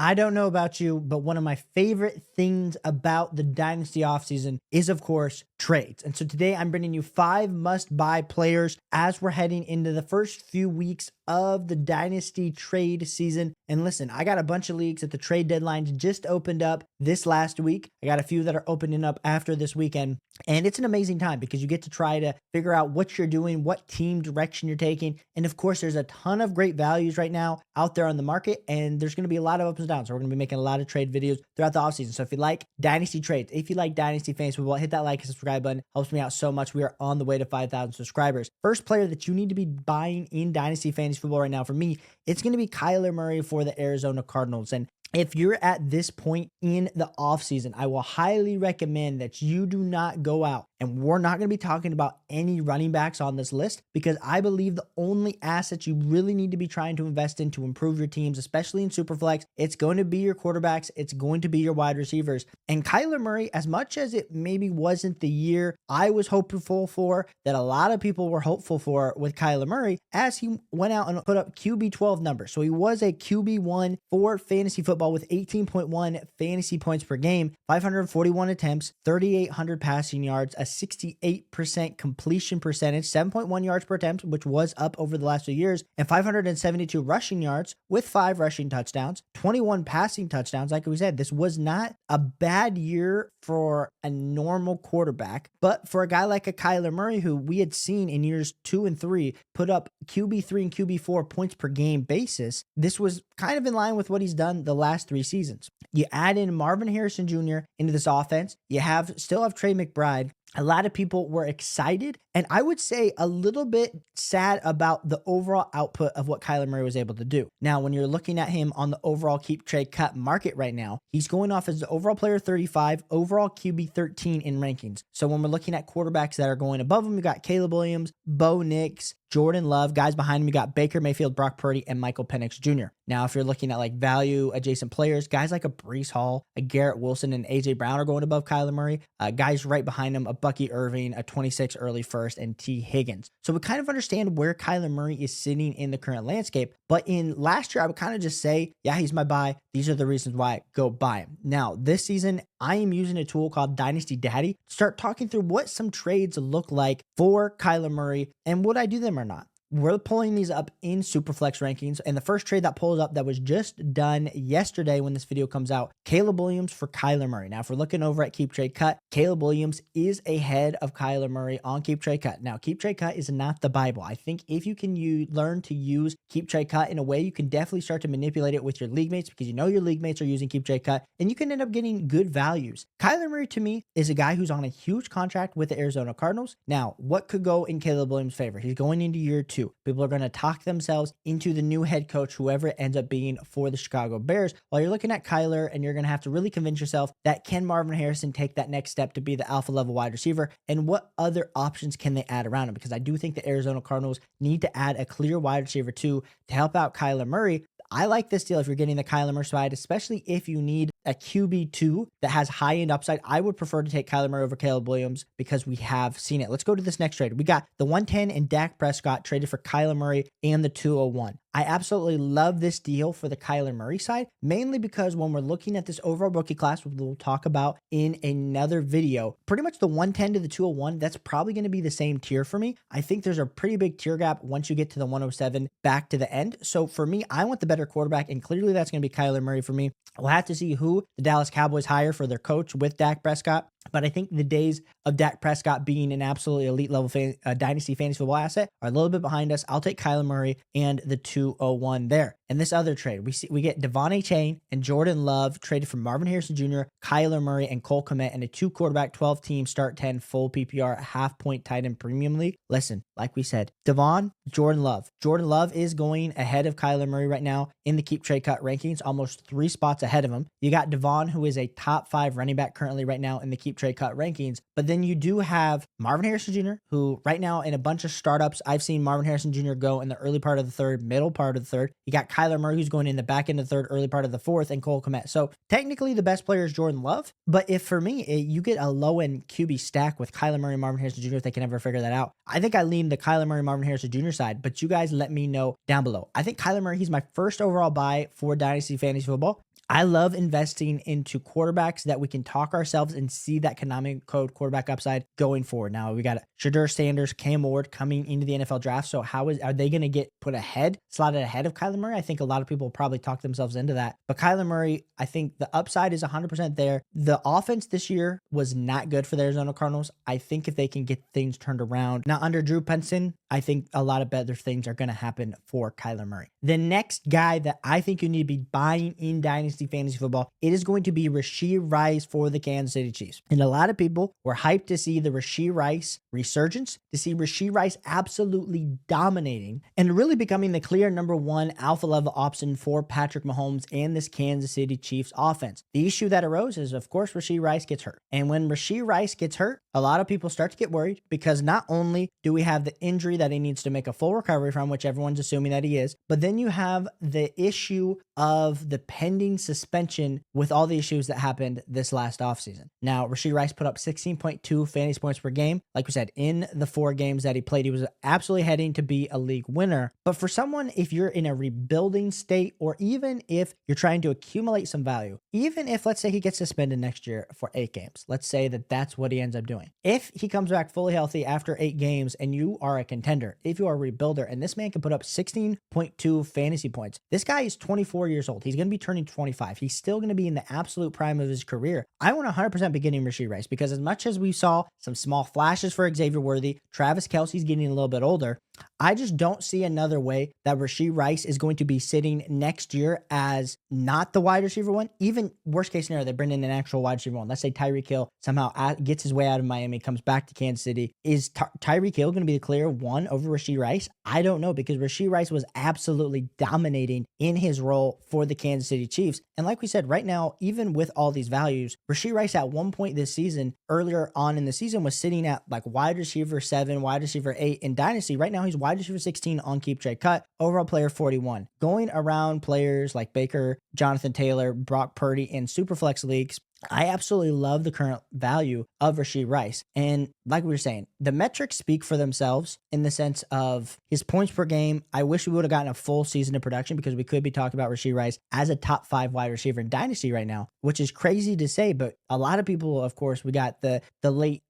I don't know about you, but one of my favorite things about the Dynasty offseason is, of course, trades. And so today I'm bringing you 5 must buy players as we're heading into the first few weeks of the Dynasty trade season. And listen, I got a bunch of leagues that the trade deadline just opened up this last week. I got a few that are opening up after this weekend. And it's an amazing time because you get to try to figure out what you're doing, what team direction you're taking. And of course, there's a ton of great values right now out there on the market, and there's going to be a lot of ups and downs. So we're going to be making a lot of trade videos throughout the offseason. So if you like Dynasty trades, if you like Dynasty fantasy football, hit that like and subscribe button. Helps me out so much. We are on the way to 5,000 subscribers. First player that you need to be buying in Dynasty fantasy football right now for me, it's going to be Kyler Murray for the Arizona Cardinals. And if you're at this point in the offseason, I will highly recommend that you do not go out. And we're not going to be talking about any running backs on this list because I believe the only assets you really need to be trying to invest in to improve your teams, especially in Superflex, it's going to be your quarterbacks. It's going to be your wide receivers. And Kyler Murray, as much as it maybe wasn't the year I was hopeful for, that a lot of people were hopeful for with Kyler Murray, as he went out and put up QB 12 numbers. So he was a QB1 for fantasy football with 18.1 fantasy points per game, 541 attempts, 3,800 passing yards, a 68% completion percentage, 7.1 yards per attempt, which was up over the last few years, and 572 rushing yards with 5 rushing touchdowns, 21 passing touchdowns. Like we said, this was not a bad year for a normal quarterback, but for a guy like a Kyler Murray, who we had seen in years 2 and 3 put up QB3 and QB4 points per game basis, this was kind of in line with what he's done the last 3 seasons. You add in Marvin Harrison Jr. into this offense, you still have Trey McBride. A lot of people were excited, and I would say a little bit sad about the overall output of what Kyler Murray was able to do. Now, when you're looking at him on the overall keep, trade, cut market right now, he's going off as the overall player 35, overall QB 13 in rankings. So when we're looking at quarterbacks that are going above him, you got Caleb Williams, Bo Nix, Jordan Love. Guys behind him, you got Baker Mayfield, Brock Purdy, and Michael Penix Jr. Now, if you're looking at like value adjacent players, guys like a Breece Hall, a Garrett Wilson, and AJ Brown are going above Kyler Murray. Guys right behind him, a Bucky Irving, a 26 early first, and T. Higgins. So we kind of understand where Kyler Murray is sitting in the current landscape. But in last year, I would kind of just say, yeah, he's my buy. These are the reasons why. Go buy him. Now, this season, I am using a tool called Dynasty Daddy to start talking through what some trades look like for Kyler Murray and would I do them or not. We're pulling these up in Superflex rankings, and the first trade that pulls up that was just done yesterday when this video comes out, Caleb Williams for Kyler Murray. Now, if we're looking over at Keep Trade Cut, Caleb Williams is ahead of Kyler Murray on Keep Trade Cut. Now, Keep Trade Cut is not the Bible. I think if you can learn to use Keep Trade Cut in a way, you can definitely start to manipulate it with your league mates because you know your league mates are using Keep Trade Cut, and you can end up getting good values. Kyler Murray, to me, is a guy who's on a huge contract with the Arizona Cardinals. Now, what could go in Caleb Williams' favor? He's going into year 2. People are going to talk themselves into the new head coach, whoever it ends up being for the Chicago Bears, while you're looking at Kyler, and you're going to have to really convince yourself that can Marvin Harrison take that next step to be the alpha level wide receiver, and what other options can they add around him? Because I do think the Arizona Cardinals need to add a clear wide receiver too to help out Kyler Murray. I like this deal if you're getting the Kyler Murray side, especially if you need a QB2 that has high-end upside. I would prefer to take Kyler Murray over Caleb Williams because we have seen it. Let's go to this next trade. We got the 110 and Dak Prescott traded for Kyler Murray and the 201. I absolutely love this deal for the Kyler Murray side, mainly because when we're looking at this overall rookie class, which we'll talk about in another video, pretty much the 110 to the 201, that's probably going to be the same tier for me. I think there's a pretty big tier gap once you get to the 107 back to the end. So for me, I want the better quarterback, and clearly that's going to be Kyler Murray for me. We'll have to see who the Dallas Cowboys hire for their coach with Dak Prescott. But I think the days of Dak Prescott being an absolutely elite level Dynasty fantasy football asset are a little bit behind us. I'll take Kyler Murray and the 201 there. And this other trade, we get Devon Achane and Jordan Love traded for Marvin Harrison Jr., Kyler Murray, and Cole Kmet in a 2-quarterback, 12-team, start 10, full PPR, half-point tight end premium league. Listen, like we said, Devon, Jordan Love. Jordan Love is going ahead of Kyler Murray right now in the Keep Trade Cut rankings, almost 3 spots ahead of him. You got Devon, who is a top 5 running back currently right now in the Keep Trade Cut rankings. But then you do have Marvin Harrison Jr., who right now in a bunch of startups, I've seen Marvin Harrison Jr. go in the early part of the 3rd, middle part of the 3rd. You got Kyler Murray, who's going in the back end of the 3rd, early part of the 4th, and Cole Kmet. So technically the best player is Jordan Love. But if for me, you get a low-end QB stack with Kyler Murray and Marvin Harrison Jr., if they can ever figure that out, I think I lean the Kyler Murray, Marvin Harrison Jr. side. But you guys let me know down below. I think Kyler Murray, he's my first overall buy for Dynasty Fantasy Football. I love investing into quarterbacks that we can talk ourselves and see that Konami code quarterback upside going forward. Now we got Shadur Sanders, Cam Ward coming into the NFL draft. So are they going to get put ahead, slotted ahead of Kyler Murray? I think a lot of people probably talk themselves into that. But Kyler Murray, I think the upside is 100% there. The offense this year was not good for the Arizona Cardinals. I think if they can get things turned around. Now under Drew Penson, I think a lot of better things are going to happen for Kyler Murray. The next guy that I think you need to be buying in Dynasty Fantasy Football, it is going to be Rashee Rice for the Kansas City Chiefs. And a lot of people were hyped to see the Rashee Rice resurgence, to see Rashee Rice absolutely dominating and really becoming the clear number one alpha level option for Patrick Mahomes and this Kansas City Chiefs offense. The issue that arose is, of course, Rashee Rice gets hurt. And when Rashee Rice gets hurt, a lot of people start to get worried because not only do we have the injury that he needs to make a full recovery from, which everyone's assuming that he is, but then you have the issue of the pending suspension with all the issues that happened this last offseason. Now, Rashee Rice put up 16.2 fantasy points per game. Like we said, in the 4 games that he played, he was absolutely heading to be a league winner. But for someone, if you're in a rebuilding state, or even if you're trying to accumulate some value, even if, let's say, he gets suspended next year for 8 games, let's say that that's what he ends up doing. If he comes back fully healthy after 8 games and you are a contender, if you are a rebuilder, and this man can put up 16.2 fantasy points, this guy is 24 years old. He's going to be turning 25. He's still going to be in the absolute prime of his career. I want 100% be getting Rashee Rice because as much as we saw some small flashes for Xavier Worthy, Travis Kelce's getting a little bit older, I just don't see another way that Rashee Rice is going to be sitting next year as not the wide receiver one. Even worst case scenario, they bring in an actual wide receiver one. Let's say Tyreek Hill somehow gets his way out of Miami, comes back to Kansas City. Is Tyreek Hill going to be the clear one over Rashee Rice? I don't know, because Rashee Rice was absolutely dominating in his role for the Kansas City Chiefs. And like we said, right now, even with all these values, Rashee Rice at one point this season, earlier on in the season, was sitting at like wide receiver 7, wide receiver 8 in Dynasty. Right now, he's wide receiver 16 on Keep Trade Cut, overall player 41. Going around players like Baker, Jonathan Taylor, Brock Purdy in Superflex leagues, I absolutely love the current value of Rashee Rice. And like we were saying, the metrics speak for themselves in the sense of his points per game. I wish we would have gotten a full season of production because we could be talking about Rashee Rice as a top 5 wide receiver in Dynasty right now, which is crazy to say. But a lot of people, of course, we got the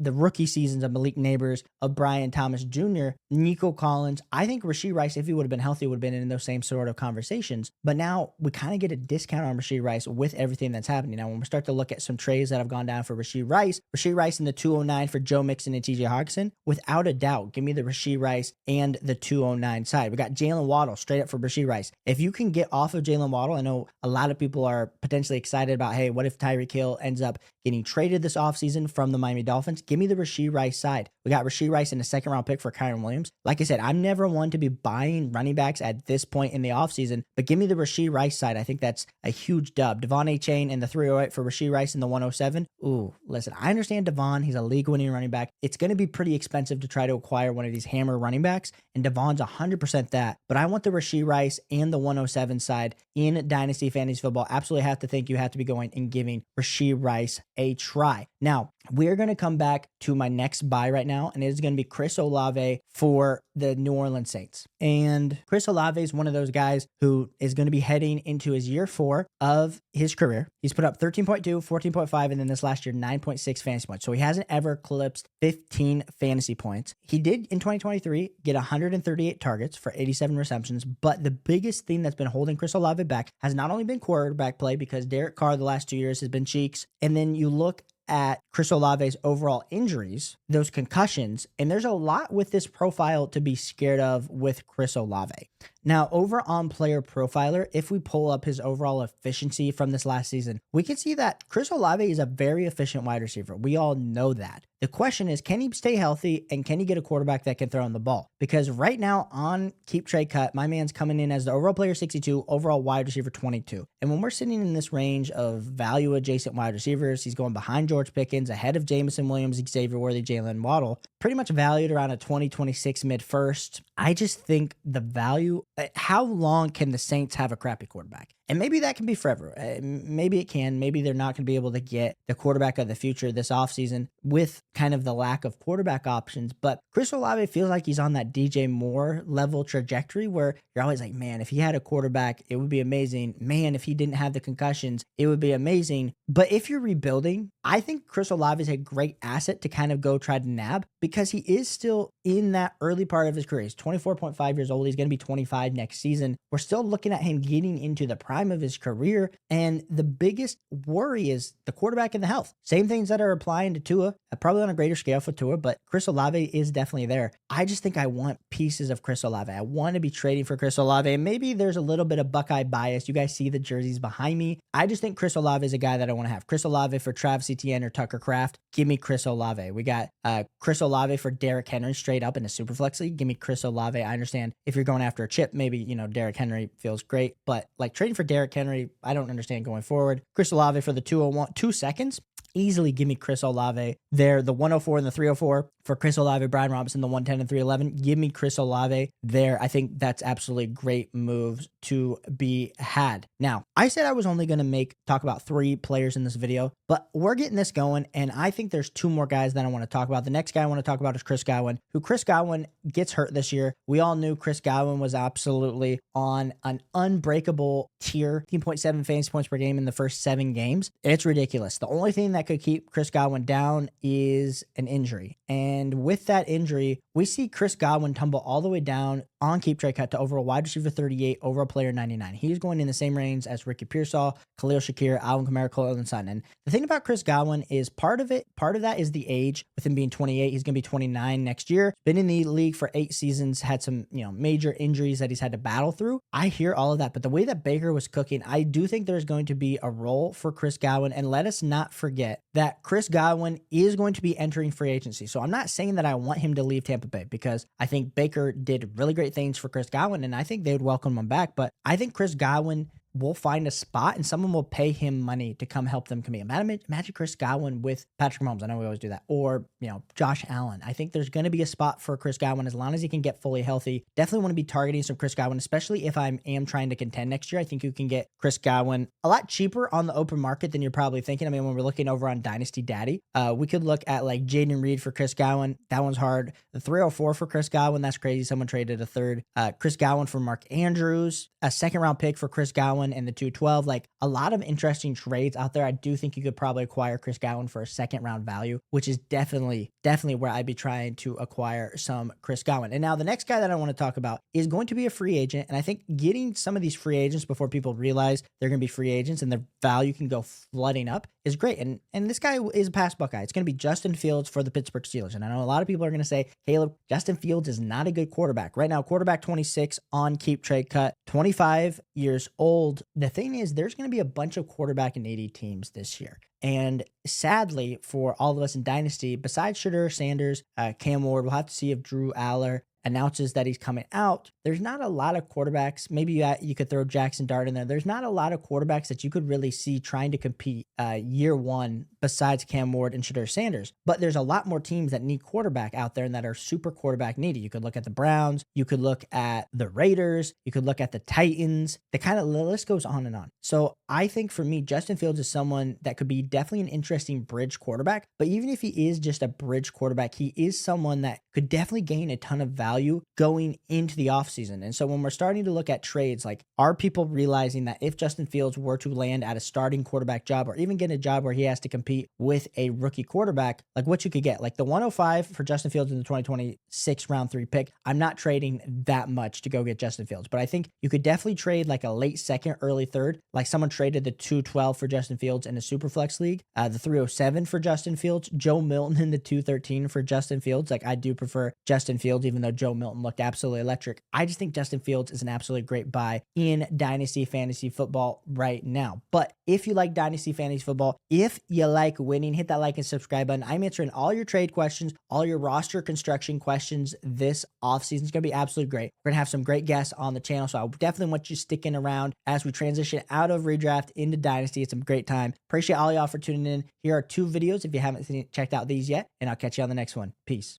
rookie seasons of Malik Neighbors, of Brian Thomas Jr., Nico Collins. I think Rashee Rice, if he would have been healthy, would have been in those same sort of conversations. But now we kind of get a discount on Rashee Rice with everything that's happening. Now, when we start to look at some trades that have gone down for Rashee Rice in the 209 for Joe Mixon and TJ Hawkinson, without a doubt, give me the Rashee Rice and the 209 side. We got Jalen Waddle straight up for Rashee Rice. If you can get off of Jalen Waddle, I know a lot of people are potentially excited about, hey, what if Tyreek Hill ends up getting traded this offseason from the Miami Dolphins? Give me the Rashee Rice side. We got Rashee Rice in a 2nd round pick for Kyren Williams. Like I said, I'm never one to be buying running backs at this point in the offseason, but give me the Rashee Rice side. I think that's a huge dub. Devon A-Chain in the 308 for Rashee Rice in the 107. Ooh, listen, I understand Devon. He's a league-winning running back. It's going to be pretty expensive to try to acquire one of these hammer running backs, and Devon's 100% that. But I want the Rashee Rice and the 107 side in Dynasty Fantasy Football. Absolutely have to think you have to be going and giving Rashee Rice a try. Now, we're going to come back to my next buy right now, and it is going to be Chris Olave for the New Orleans Saints. And Chris Olave is one of those guys who is going to be heading into his year 4 of his career. He's put up 13.2, 14.5, and then this last year, 9.6 fantasy points. So he hasn't ever eclipsed 15 fantasy points. He did in 2023 get 138 targets for 87 receptions, but the biggest thing that's been holding Chris Olave back has not only been quarterback play, because Derek Carr the last 2 years has been cheeks, and then you look at Chris Olave's overall injuries, those concussions, and there's a lot with this profile to be scared of with Chris Olave. Now, over on Player Profiler, if we pull up his overall efficiency from this last season, we can see that Chris Olave is a very efficient wide receiver. We all know that. The question is, can he stay healthy and can he get a quarterback that can throw on the ball? Because right now on Keep Trade Cut, my man's coming in as the overall player 62, overall wide receiver 22. And when we're sitting in this range of value adjacent wide receivers, he's going behind George Pickens, ahead of Jameson Williams, Xavier Worthy, Jalen Waddle, pretty much valued around a 2026 mid-first. I just think the value How long can the Saints have a crappy quarterback? And maybe that can be forever. Maybe it can. Maybe they're not going to be able to get the quarterback of the future this offseason with kind of the lack of quarterback options. But Chris Olave feels like he's on that DJ Moore level trajectory where you're always like, man, if he had a quarterback, it would be amazing. Man, if he didn't have the concussions, it would be amazing. But if you're rebuilding, I think Chris Olave is a great asset to kind of go try to nab because he is still in that early part of his career. He's 24.5 years old. He's going to be 25 next season. We're still looking at him getting into the prime of his career. And the biggest worry is the quarterback and the health. Same things that are applying to Tua, probably on a greater scale for Tua, but Chris Olave is definitely there. I just think I want pieces of Chris Olave. I want to be trading for Chris Olave. And maybe there's a little bit of Buckeye bias. You guys see the jerseys behind me. I just think Chris Olave is a guy that I want to have. Chris Olave for Travis Etienne or Tucker Kraft. Give me Chris Olave. We got Chris Olave for Derrick Henry straight up in a Superflex league. Give me Chris Olave. I understand if you're going after a chip, maybe, Derrick Henry feels great, but like trading for Derrick Henry, I don't understand going forward. Chris Olave for the 201, 2 seconds. Easily give me Chris Olave there. The 104 and the 304 for Chris Olave, Brian Robinson, the 110 and 311. Give me Chris Olave there. I think that's absolutely great moves to be had. Now, I said I was only going to talk about 3 players in this video, but we're getting this going, and I think there's 2 more guys that I want to talk about. The next guy I want to talk about is Chris Godwin, who Chris Godwin gets hurt this year. We all knew Chris Godwin was absolutely on an unbreakable tier, 15.7 fantasy points per game in the first 7 games. It's ridiculous. The only thing that could keep Chris Godwin down is an injury. And with that injury, we see Chris Godwin tumble all the way down on Keep Trade Cut to over a wide receiver 38, over a player 99. He's going in the same range as Ricky Pearsall, Khalil Shakir, Alvin Kamara, Cole Sutton. And the thing about Chris Godwin is part of that is the age. With him being 28, he's going to be 29 next year. Been in the league for 8 seasons, had some, major injuries that he's had to battle through. I hear all of that, but the way that Baker was cooking, I do think there's going to be a role for Chris Godwin. And let us not forget that Chris Godwin is going to be entering free agency. So I'm not saying that I want him to leave Tampa Bay because I think Baker did really great things for Chris Godwin and I think they would welcome him back. But I think Chris Godwin will find a spot and someone will pay him money to come help them compete. Imagine Chris Godwin with Patrick Mahomes. I know we always do that. Or, Josh Allen. I think there's going to be a spot for Chris Godwin as long as he can get fully healthy. Definitely want to be targeting some Chris Godwin, especially if I am trying to contend next year. I think you can get Chris Godwin a lot cheaper on the open market than you're probably thinking. I mean, when we're looking over on Dynasty Daddy, we could look at like Jaden Reed for Chris Godwin. That one's hard. The 304 for Chris Godwin, that's crazy. Someone traded a third. Chris Godwin for Mark Andrews, a 2nd round pick for Chris Godwin and the 212. Like a lot of interesting trades out there. I do think you could probably acquire Chris Godwin for a 2nd round value, which is definitely where I'd be trying to acquire some Chris Godwin. And now the next guy that I want to talk about is going to be a free agent. And I think getting some of these free agents before people realize they're going to be free agents and their value can go flooding up is great. And this guy is a past Buckeye. It's going to be Justin Fields for the Pittsburgh Steelers. And I know a lot of people are going to say, Caleb, Justin Fields is not a good quarterback. Right now, quarterback 26 on Keep Trade Cut, 25 years old. The thing is, there's going to be a bunch of quarterback needy teams this year. And sadly, for all of us in Dynasty, besides Shedeur Sanders, Cam Ward, we'll have to see if Drew Aller announces that he's coming out. There's not a lot of quarterbacks. Maybe you could throw Jackson Dart in there. There's not a lot of quarterbacks that you could really see trying to compete year one besides Cam Ward and Shedeur Sanders. But there's a lot more teams that need quarterback out there and that are super quarterback needy. You could look at the Browns. You could look at the Raiders. You could look at the Titans. The list goes on and on. So I think for me, Justin Fields is someone that could be definitely an interesting bridge quarterback. But even if he is just a bridge quarterback, he is someone that could definitely gain a ton of value going into the offseason. And so when we're starting to look at trades, like, are people realizing that if Justin Fields were to land at a starting quarterback job or even get a job where he has to compete with a rookie quarterback, like what you could get, like the 105 for Justin Fields in the 2026 round 3 pick, I'm not trading that much to go get Justin Fields, but I think you could definitely trade like a late 2nd, early 3rd, like someone traded the 212 for Justin Fields in a Superflex league, the 307 for Justin Fields, Joe Milton in the 213 for Justin Fields. Like I do prefer Justin Fields, even though Joe Milton looked absolutely electric. I just think Justin Fields is an absolutely great buy in Dynasty Fantasy Football right now. But if you like Dynasty Fantasy Football, if you like winning, hit that like and subscribe button. I'm answering all your trade questions, all your roster construction questions this offseason. It's going to be absolutely great. We're going to have some great guests on the channel, so I definitely want you sticking around as we transition out of redraft into Dynasty. It's a great time. Appreciate all y'all for tuning in. Here are 2 videos if you haven't checked out these yet, and I'll catch you on the next one. Peace.